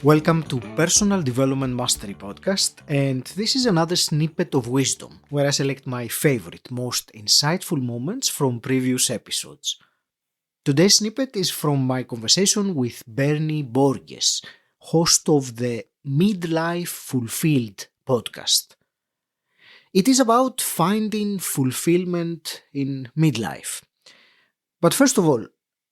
Welcome to Personal Development Mastery Podcast, and this is another snippet of wisdom where I select my favorite, most insightful moments from previous episodes. Today's snippet is from my conversation with Bernie Borges, host of the Midlife Fulfilled podcast. It is about finding fulfillment in midlife. But first of all,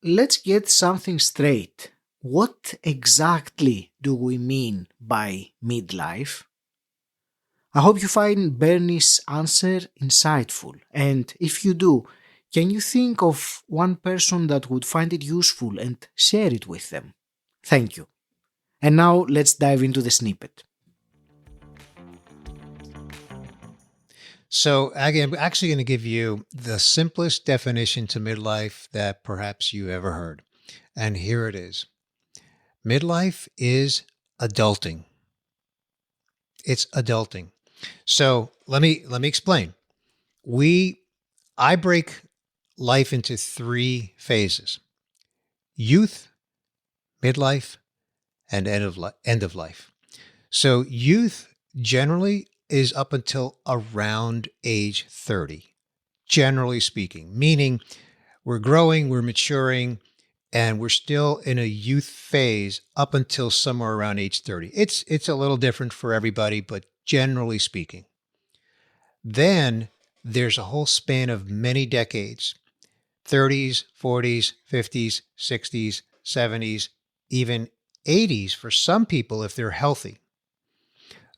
let's get something straight. What exactly do we mean by midlife? I hope you find Bernie's answer insightful, and if you do, can you think of one person that would find it useful and share it with them? Thank you. And now let's dive into the snippet. So I'm actually going to give you the simplest definition to midlife that perhaps you ever heard. And here it is. Midlife is adulting. It's adulting. So let me explain. I break life into three phases: youth, midlife, and end of life. So youth generally is up until around age 30, generally speaking, meaning we're growing, we're maturing, and we're still in a youth phase up until somewhere around age 30. It's a little different for everybody, but generally speaking. Then there's a whole span of many decades, 30s, 40s, 50s, 60s, 70s, even 80s for some people if they're healthy.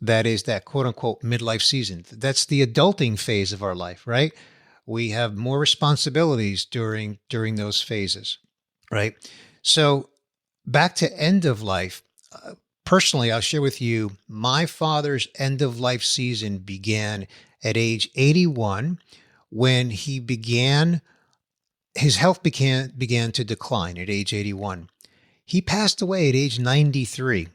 That is that quote unquote midlife season. That's the adulting phase of our life, right? We have more responsibilities during those phases. Right. So back to end of life. Personally, I'll share with you, my father's end of life season began at age 81 when his health began to decline at age 81. He passed away at age 93.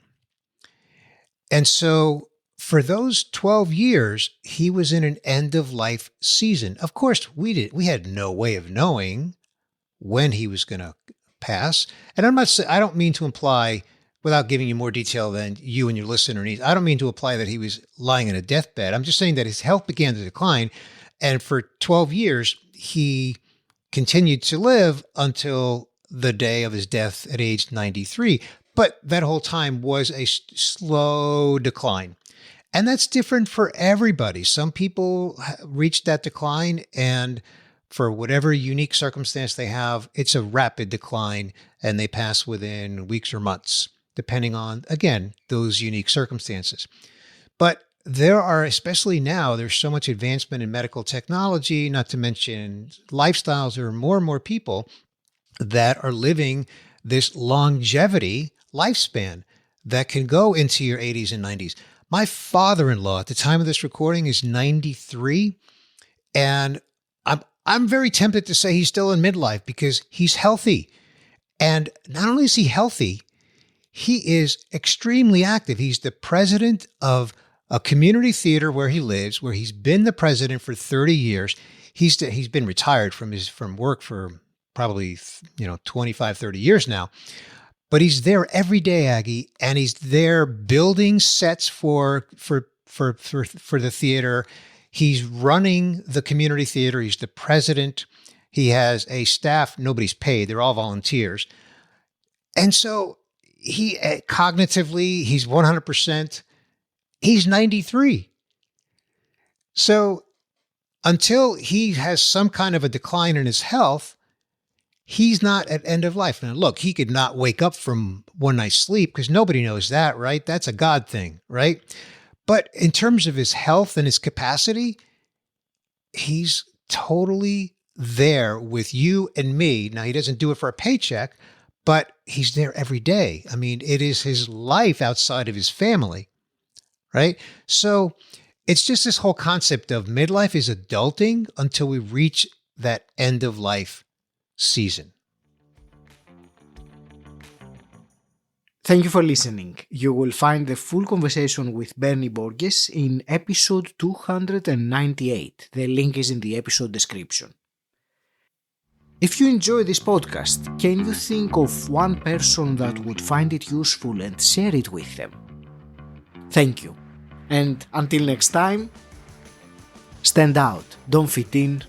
And so for those 12 years, he was in an end of life season. Of course, we had no way of knowing when he was going to pass. And I don't mean to imply, without giving you more detail than you and your listener needs, I don't mean to imply that he was lying in a deathbed. I'm just saying that his health began to decline. And for 12 years, he continued to live until the day of his death at age 93. But that whole time was a slow decline. And that's different for everybody. Some people reach that decline, and for whatever unique circumstance they have, it's a rapid decline and they pass within weeks or months, depending on, again, those unique circumstances. But there are, especially now, there's so much advancement in medical technology, not to mention lifestyles. There are more and more people that are living this longevity lifespan that can go into your 80s and 90s. My father-in-law at the time of this recording is 93, and I'm very tempted to say he's still in midlife because he's healthy. And not only is he healthy, he is extremely active. He's the president of a community theater where he lives, where he's been the president for 30 years. He's been retired from work for probably 25, 30 years now. But he's there every day, Aggie, and he's there building sets for the theater. He's running the community theater. He's the president. He has a staff. Nobody's paid. They're all volunteers. And so he cognitively, he's 100%. He's 93. So until he has some kind of a decline in his health, he's not at end of life. Now, look, he could not wake up from one night's sleep because nobody knows that, right? That's a God thing, right? But in terms of his health and his capacity, he's totally there with you and me. Now, he doesn't do it for a paycheck, but he's there every day. I mean, it is his life outside of his family, right? So it's just this whole concept of midlife is adulting until we reach that end of life season. Thank you for listening. You will find the full conversation with Bernie Borges in episode 298. The link is in the episode description. If you enjoy this podcast, can you think of one person that would find it useful and share it with them? Thank you. And until next time, stand out, don't fit in,